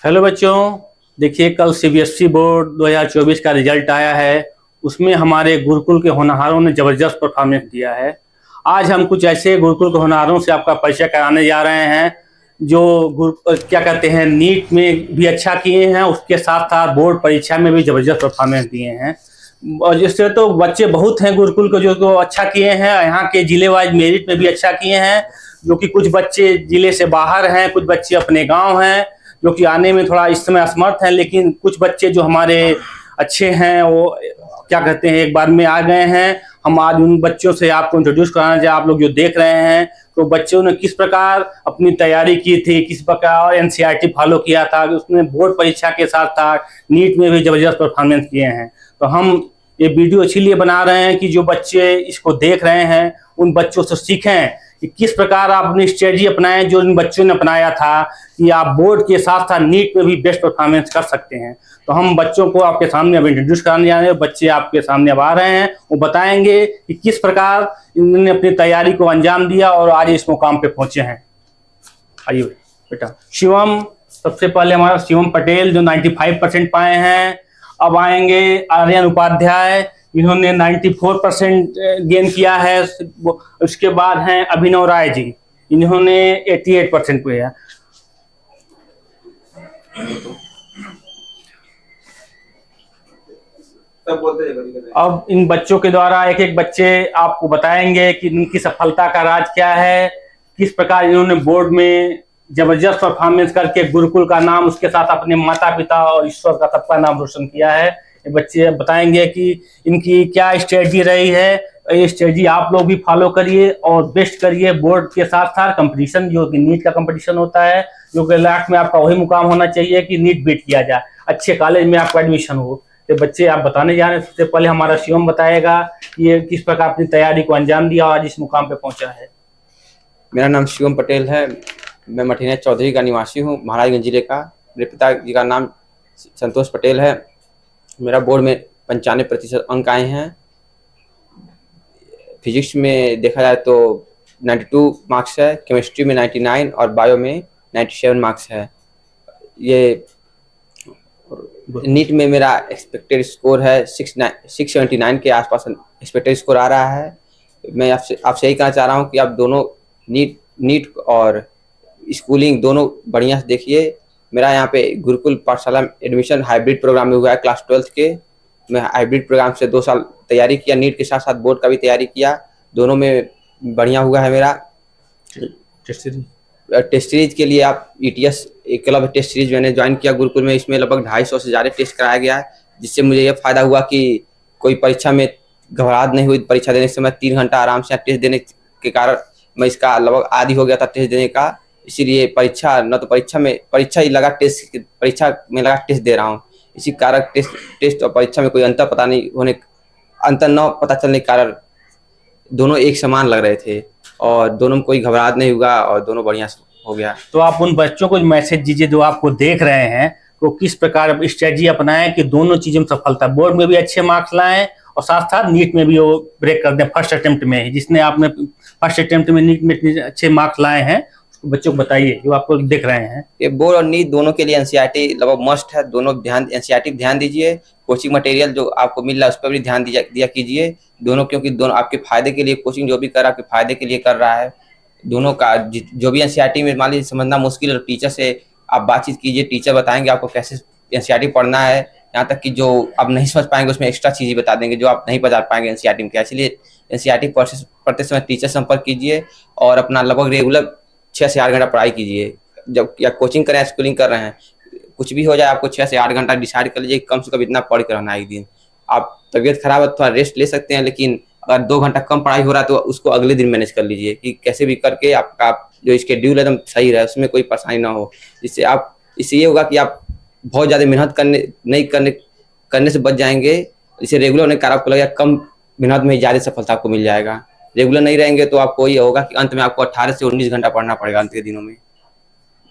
Hello बच्चों, देखिए कल सीबीएसई बोर्ड 2024 का रिजल्ट आया है। उसमें हमारे गुरुकुल के होनहारों ने ज़बरदस्त परफॉर्मेंस दिया है। आज हम कुछ ऐसे गुरुकुल के होनहारों से आपका परिचय कराने जा रहे हैं जो क्या कहते हैं, नीट में भी अच्छा किए हैं, उसके साथ साथ बोर्ड परीक्षा में भी ज़बरदस्त परफॉर्मेंस दिए हैं। और जिससे तो बच्चे बहुत हैं गुरुकुल के जो तो अच्छा किए हैं, यहाँ के जिले वाइज मेरिट में भी अच्छा किए हैं। जो कि कुछ बच्चे जिले से बाहर हैं, कुछ बच्चे अपने गाँव हैं जो कि आने में थोड़ा इस समय असमर्थ हैं, लेकिन कुछ बच्चे जो हमारे अच्छे हैं वो क्या कहते हैं एक बार में आ गए हैं। हम आज उन बच्चों से आपको इंट्रोड्यूस कराना चाहिए। आप लोग जो देख रहे हैं तो बच्चों ने किस प्रकार अपनी तैयारी की थी, किस प्रकार एनसीईआरटी फॉलो किया था, उसने बोर्ड परीक्षा के साथ साथ नीट में भी जबरदस्त परफॉर्मेंस किए हैं। तो हम ये वीडियो इसीलिए बना रहे हैं कि जो बच्चे इसको देख रहे हैं उन बच्चों से सीखें कि किस प्रकार आप अपनी स्ट्रेटजी अपनाएं जो इन बच्चों ने अपनाया था कि आप बोर्ड के साथ साथ नीट में भी बेस्ट परफॉर्मेंस कर सकते हैं। तो हम बच्चों को आपके सामने अब इंट्रोड्यूस कराने जा रहे हैं। बच्चे आपके सामने अब आ रहे हैं, वो बताएंगे कि किस प्रकार इन्होंने अपनी तैयारी को अंजाम दिया और आज इस मुकाम पे पहुंचे हैं। आइए बेटा। शिवम, सबसे पहले हमारा शिवम पटेल जो 95% पाए हैं। अब आएंगे आर्यन उपाध्याय, इन्होंने 94% गेन किया है। उसके बाद हैं अभिनव राय जी, इन्होंने 88% पे है। अब इन बच्चों के द्वारा एक एक बच्चे आपको बताएंगे कि इनकी सफलता का राज क्या है, किस प्रकार इन्होंने बोर्ड में जबरदस्त परफॉर्मेंस करके गुरुकुल का नाम, उसके साथ अपने माता पिता और ईश्वर का सबका नाम रोशन किया है। ये बच्चे बताएंगे कि इनकी क्या स्ट्रेटजी रही है। ये स्ट्रेटजी आप लोग भी फॉलो करिए और बेस्ट करिए। बोर्ड के साथ साथ कंपटीशन जो कि नीट का कंपटीशन होता है, जो कि लास्ट में आपका वही मुकाम होना चाहिए कि नीट बीट किया जाए, अच्छे कॉलेज में आपका एडमिशन हो। तो बच्चे आप बताने जा रहे हैं। सबसे पहले हमारा शिवम बताएगा ये किस प्रकार अपनी तैयारी को अंजाम दिया और आज इस मुकाम पे पहुंचा है। मेरा नाम शिवम पटेल है। मैं मठिया चौधरी का निवासी हूँ, महाराजगंज जिले का। मेरे पिताजी का नाम संतोष पटेल है। मेरा बोर्ड में 95% अंक आए हैं। फिजिक्स में देखा जाए तो 92 मार्क्स है, केमिस्ट्री में 99 और बायो में 97 मार्क्स है। ये नीट में मेरा एक्सपेक्टेड स्कोर है 679 के आसपास एक्सपेक्टेड स्कोर आ रहा है। मैं आपसे यही कहना चाह रहा हूँ कि आप दोनों नीट और स्कूलिंग दोनों बढ़िया से देखिए। मेरा यहाँ पे गुरुकुल पाठशाला एडमिशन हाइब्रिड प्रोग्राम में हुआ है। क्लास 12th के मैं हाइब्रिड प्रोग्राम से 2 साल तैयारी किया, नीट के साथ साथ बोर्ड का भी तैयारी किया। दोनों में बढ़िया हुआ है मेरा। टेस्ट सीरीज के लिए आप ETS एक क्लब टेस्ट सीरीज मैंने ज्वाइन किया गुरुकुल में। इसमें लगभग 250 से ज़्यादा टेस्ट कराया गया है, जिससे मुझे यह फायदा हुआ कि कोई परीक्षा में घबराहट नहीं हुई। परीक्षा देने के समय 3 घंटा आराम से टेस्ट देने के कारण मैं इसका लगभग आदी हो गया था टेस्ट देने का। इसीलिए परीक्षा ही लगा, परीक्षा में लगा टेस्ट दे रहा हूँ। इसी कारण टेस्ट और परीक्षा में कोई अंतर न पता चलने के कारण दोनों एक समान लग रहे थे और दोनों में कोई घबराहट नहीं हुआ और दोनों बढ़िया हो गया। तो आप उन बच्चों को मैसेज दीजिए जो आपको देख रहे हैं तो किस प्रकार स्ट्रेटजी अपनाएं कि दोनों चीजों में सफलता, बोर्ड में भी अच्छे मार्क्स लाएं और साथ साथ नीट में भी वो ब्रेक कर दें फर्स्ट अटेम्प्ट में ही। जिसने आपने फर्स्ट अटेम्प्ट में नीट में अच्छे मार्क्स लाए हैं उसको बच्चों को बताइए जो आपको देख रहे हैं। ये बोर्ड और नीट दोनों के लिए एनसीईआरटी लगभग मस्ट है। दोनों एनसीईआरटी ध्यान दीजिए। कोचिंग मटेरियल जो आपको मिल रहा है उस पर भी ध्यान दिया कीजिए दोनों, क्योंकि दोनों आपके फायदे के लिए, कोचिंग जो भी कर रहा है आपके फायदे के लिए कर रहा है। दोनों का जो भी एनसीईआरटी में मान लीजिए समझना मुश्किल है, टीचर से आप बातचीत कीजिए, टीचर बताएंगे आपको कैसे एनसीईआरटी पढ़ना है। यहाँ तक कि जो आप नहीं समझ पाएंगे उसमें एक्स्ट्रा चीज़ें बता देंगे जो आप नहीं बता पाएंगे एनसीईआरटी में क्या। इसलिए एनसीईआरटी पढ़ते समय टीचर संपर्क कीजिए और अपना लगभग रेगुलर 6 से 8 घंटा पढ़ाई कीजिए। जब या कोचिंग कर रहे हैं, स्कूलिंग कर रहे हैं, कुछ भी हो जाए आपको 6 से 8 घंटा डिसाइड कर लीजिए कम से कम इतना पढ़ कर रहना है एक दिन। आप तबीयत खराब है थोड़ा रेस्ट ले सकते हैं, लेकिन अगर 2 घंटा कम पढ़ाई हो रहा है तो उसको अगले दिन मैनेज कर लीजिए कि कैसे भी करके आपका जो स्केड्यूल है एकदम सही रहे, उसमें कोई परेशानी ना हो। इससे ये होगा कि आप बहुत ज़्यादा मेहनत करने से बच जाएंगे। इसे रेगुलर होने के कारण आपको लगेगा कम मेहनत में ज़्यादा सफलता आपको मिल जाएगा। रेगुलर नहीं रहेंगे तो आपको ये होगा कि अंत में आपको 18 से 19 घंटा पढ़ना पड़ेगा अंत के दिनों में।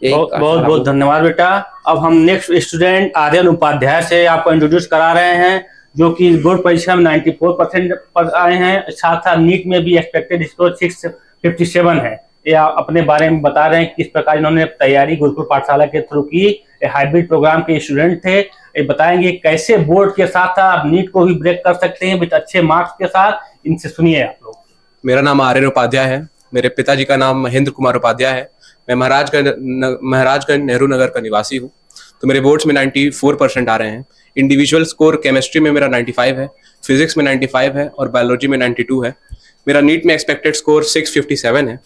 बहुत बहुत धन्यवाद बेटा। अब हम नेक्स्ट स्टूडेंट आर्यन उपाध्याय से आपको इंट्रोड्यूस करा रहे हैं जो कि बोर्ड परीक्षा में 94% पर आए हैं, साथ साथ नीट में भी एक्सपेक्टेड स्कोर 657 है। ये अपने बारे में बता रहे हैं किस प्रकार इन्होंने तैयारी गुरुकुल पाठशाला के थ्रू की। हाइब्रिड प्रोग्राम के स्टूडेंट थे। ये बताएंगे कैसे बोर्ड के साथ आप नीट को भी ब्रेक कर सकते हैं विद अच्छे मार्क्स के साथ। इनसे सुनिए आप लोग। मेरा नाम आर्यन उपाध्याय है। मेरे पिताजी का नाम महेंद्र कुमार उपाध्याय है। मैं महाराजगंज नेहरू नगर का निवासी हूँ। तो मेरे बोर्ड्स में 94% आ रहे हैं। इंडिविजुअल स्कोर केमिस्ट्री में मेरा 95 है, फिजिक्स में 95 है और बायोलॉजी में 92 है। मेरा नीट में एक्सपेक्टेड स्कोर 657 है।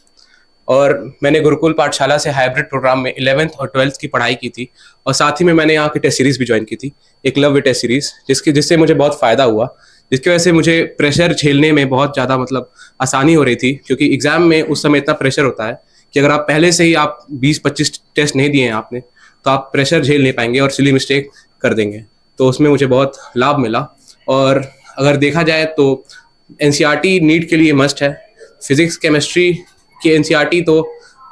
और मैंने गुरुकुल पाठशाला से हाइब्रिड प्रोग्राम में 11th और 12th की पढ़ाई की थी और साथ ही में मैंने यहाँ की टेस्ट सीरीज़ भी ज्वाइन की थी, एकलव्य टेस्ट सीरीज़, जिससे मुझे बहुत फ़ायदा हुआ, जिसकी वजह से मुझे प्रेशर झेलने में बहुत ज़्यादा आसानी हो रही थी। क्योंकि एग्ज़ाम में उस समय इतना प्रेशर होता है कि अगर आप पहले से ही आप 20-25 टेस्ट नहीं दिए हैं आपने, तो आप प्रेशर झेल नहीं पाएंगे और सिली मिस्टेक कर देंगे। तो उसमें मुझे बहुत लाभ मिला। और अगर देखा जाए तो NCERT नीट के लिए मस्ट है। फिजिक्स केमिस्ट्री की NCERT तो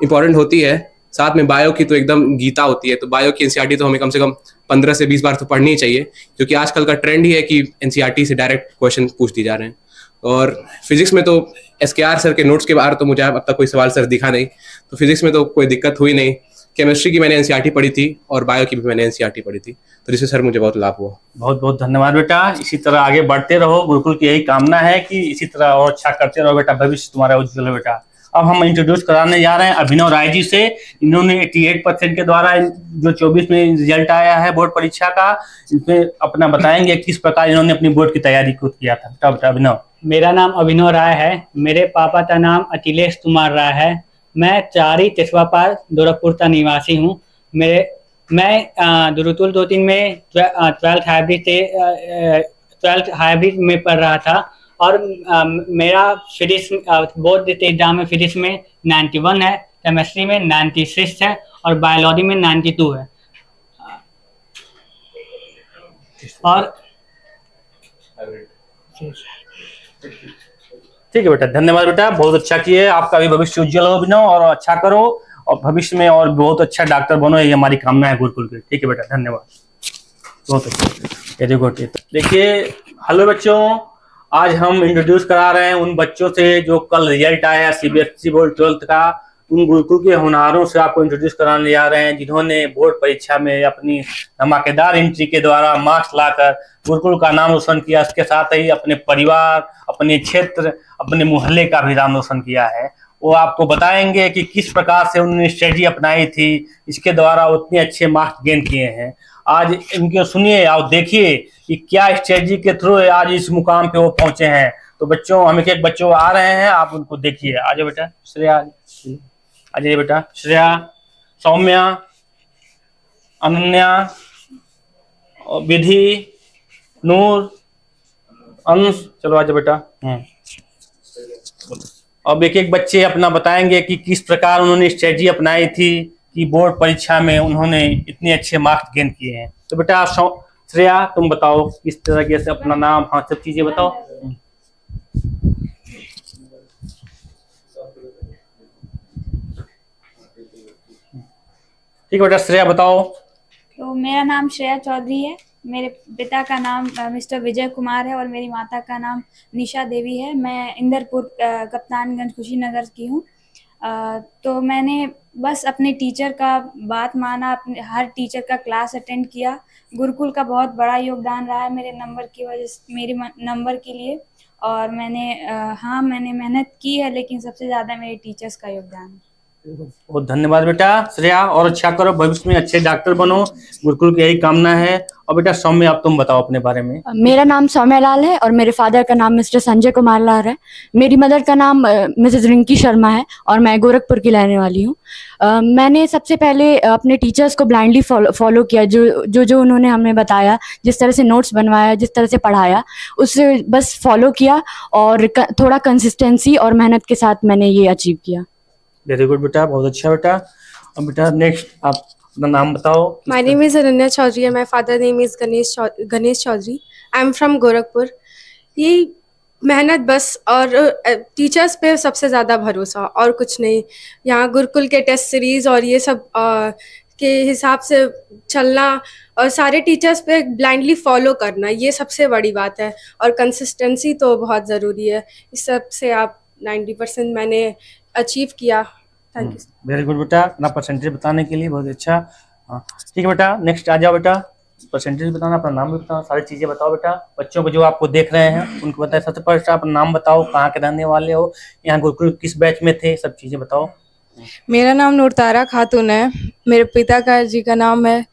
इम्पॉर्टेंट होती है, साथ में बायो की तो एकदम गीता होती है। तो बायो की NCERT तो हमें कम से कम 15 से 20 बार तो पढ़नी ही चाहिए, क्योंकि आजकल का ट्रेंड ही है कि NCERT से डायरेक्ट क्वेश्चन पूछ दिए जा रहे हैं। और फिजिक्स में तो SKR सर के नोट्स के बाहर तो मुझे अब तक कोई सवाल सर दिखा नहीं, तो फिजिक्स में तो कोई दिक्कत हुई नहीं। केमिस्ट्री की मैंने NCERT पढ़ी थी और बायो की भी मैंने NCERT पढ़ी थी, तो जिससे सर मुझे बहुत लाभ हुआ। बहुत बहुत धन्यवाद बेटा। इसी तरह आगे बढ़ते रहो। गुरुकुल की यही कामना है कि इसी तरह और अच्छा करते रहो बेटा, भविष्य तुम्हारा उज्जवल है बेटा। अब हम इंट्रोड्यूस कराने जा रहे हैं अभिनव राय जी से। इन्होंने 88% के द्वारा जो 24 में रिजल्ट आया है बोर्ड परीक्षा का, इसमें अपना बताएंगे किस प्रकार इन्होंने अपनी बोर्ड की तैयारी खुद किया था। बेटा अभिनव। मेरा नाम अभिनव राय है। मेरे पापा का नाम अखिलेश कुमार राय है। मैं 4 तेसवापार गोरखपुर का निवासी हूँ। मैं गुरुकुल 2-3 में 12th हाइब्रिड में पढ़ रहा था और मेरा फिजिक्स बोर्ड एग्जाम में फिजिक्स में 91 है, केमिस्ट्री में 96 है और बायोलॉजी में 92 है। और ठीक है बेटा, धन्यवाद बेटा, बहुत अच्छा किए। आपका भी भविष्य उज्जवल हो अभिनव, और अच्छा करो और भविष्य में और बहुत अच्छा डॉक्टर बनो, ये हमारी कामना है गुरुकुल की। ठीक है बेटा, धन्यवाद, बहुत अच्छा, वेरी गुड। देखिए, हेलो बच्चों, आज हम इंट्रोड्यूस करा रहे हैं उन बच्चों से जो कल रिजल्ट आया CBSE बोर्ड 12th का। उन गुरुकुल के होनहारों से आपको इंट्रोड्यूस कराने जा रहे हैं जिन्होंने बोर्ड परीक्षा में अपनी धमाकेदार एंट्री के द्वारा मार्क्स लाकर गुरुकुल का नाम रोशन किया। इसके साथ ही अपने परिवार, अपने क्षेत्र, अपने मोहल्ले का भी नाम रोशन किया है। वो आपको बताएंगे कि किस प्रकार से उन्होंने स्ट्रेटजी अपनाई थी, इसके द्वारा उतने अच्छे मार्क्स गेन किए हैं। आज इनके सुनिए और देखिए कि क्या स्ट्रेटजी के थ्रू आज इस मुकाम पे वो पहुंचे हैं। तो बच्चों, हम एक बच्चों आ रहे हैं, आप उनको देखिए। आ जाओ बेटा, श्रेया आ जाइए बेटा, श्रेया, सौम्या, अनन्या, विधि, नूर, अंश, चलो आ जाओ बेटा। अब एक एक बच्चे अपना बताएंगे कि किस प्रकार उन्होंने स्ट्रेटजी अपनाई थी कि बोर्ड परीक्षा में उन्होंने इतने अच्छे मार्क्स गेन किए हैं। तो बेटा श्रेया, तुम बताओ किस तरीके से अपना नाम, हाँ, सब चीजें बताओ। ठीक है बेटा, श्रेया बताओ। तो मेरा नाम श्रेया चौधरी है। मेरे पिता का नाम मिस्टर विजय कुमार है और मेरी माता का नाम निशा देवी है। मैं इंदरपुर कप्तानगंज कुशीनगर की हूँ। तो मैंने बस अपने टीचर का बात माना, अपने हर टीचर का क्लास अटेंड किया। गुरुकुल का बहुत बड़ा योगदान रहा है मेरे नंबर की वजह से, मेरे नंबर के लिए। और मैंने मेहनत की है, लेकिन सबसे ज़्यादा मेरे टीचर्स का योगदान है। बहुत धन्यवाद बेटा श्रेया, और अच्छा करो, भविष्य में अच्छे डॉक्टर बनो, गुरुकुल की यही कामना है। और बेटा सौम्या, अब तुम बताओ अपने बारे में। मेरा नाम सौम्या लाल है और मेरे फादर का नाम मिस्टर संजय कुमार लाल है। मेरी मदर का नाम मिसेस रिंकी शर्मा है और मैं गोरखपुर की रहने वाली हूँ। मैंने सबसे पहले अपने टीचर्स को ब्लाइंडली फॉलो किया, जो उन्होंने हमें बताया, जिस तरह से नोट्स बनवाया, जिस तरह से पढ़ाया, उससे बस फॉलो किया और थोड़ा कंसिस्टेंसी और मेहनत के साथ मैंने ये अचीव किया। वेरी गुड बेटा, बहुत अच्छा बेटा। अब बेटा नेक्स्ट आप अपना नाम बताओ। My name is Ananya Chaudhary, my father name is Ganesh Chaudhary. I am from Gorakhpur. ये मेहनत बस और टीचर्स पे सबसे ज़्यादा भरोसा, और कुछ नहीं। यहाँ गुरुकुल के टेस्ट सीरीज़ और ये सब के हिसाब से चलना और सारे टीचर्स पे ब्लाइंडली फॉलो करना, ये सबसे बड़ी बात है। और कंसिस्टेंसी तो बहुत ज़रूरी है। इस सब से आप 90% मैंने अचीव किया। Thank you. वेरी गुड बेटा, अपना परसेंटेज बताने के लिए बहुत अच्छा। हाँ ठीक है बेटा, नेक्स्ट आ जाओ बेटा, परसेंटेज बताना, अपना नाम भी बताओ, सारी चीजें बताओ बेटा। बच्चों को जो आपको देख रहे हैं उनको बताए, सबसे पहले अपना नाम बताओ, कहाँ के रहने वाले हो, यहाँ गुरुकुल किस बैच में थे, सब चीजें बताओ। मेरा नाम नूरतारा खातून है। मेरे पिता का जी का नाम है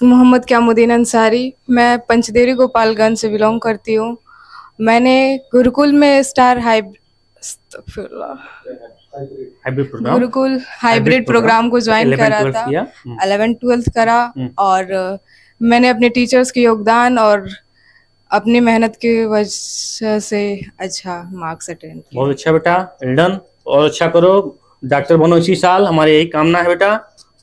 मोहम्मद क्यामुद्दीन अंसारी। मैं पंचदेवरी गोपालगंज से बिलोंग करती हूँ। मैंने गुरुकुल में स्टार गुरुकुल हाइब्रिड प्रोग्राम को ज्वाइन करा था, 11th-12th करा, और मैंने अपने टीचर्स के योगदान और अपनी मेहनत की वजह से अच्छा मार्क्स अटेंड किया। बहुत अच्छा बेटा, वेल डन, और अच्छा करो, डॉक्टर बनो इसी साल, हमारी यही कामना है बेटा।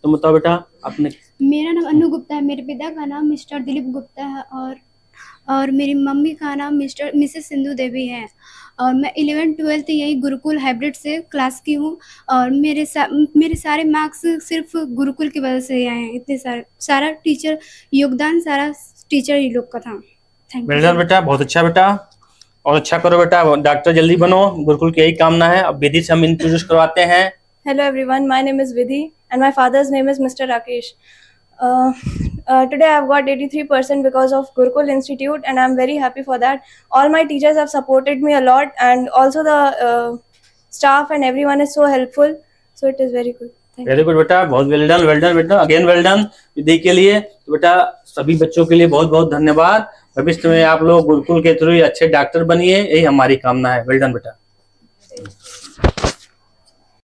तुम बताओ बेटा अपने। मेरा नाम अनु गुप्ता है, मेरे पिता का नाम मिस्टर दिलीप गुप्ता है, और मेरी मम्मी का नाम मिसेस सिंधु देवी है, और मैं 11th-12th यही गुरुकुल हाइब्रिड से क्लास की हूँ, और मेरे सारे मार्क्स सिर्फ गुरुकुल की वजह से आए हैं। इतने सारा टीचर योगदान, सारा टीचर ही लोग का था। थैंक यू बेटा, बहुत अच्छा बेटा, और अच्छा करो बेटा, डॉक्टर जल्दी बनो, गुरुकुल की यही कामना है। अब विधि से हम इंट्रोड्यूस करवाते हैं। Hello everyone, my name is Vidhi and my father's name is mister Rakesh. Today I have got 83% because of Gurukul Institute, and I am very happy for that. All my teachers have supported me a lot, and also the staff and everyone is so helpful, so it is very good. Very good बेटा, बहुत well done बेटा, again well done विधि के लिए। तो बेटा सभी बच्चों के लिए बहुत बहुत धन्यवाद। भविष्य में आप लोग गुरुकुल के थ्रू अच्छे डॉक्टर बनिए, यही हमारी कामना है। वेल डन बेटा।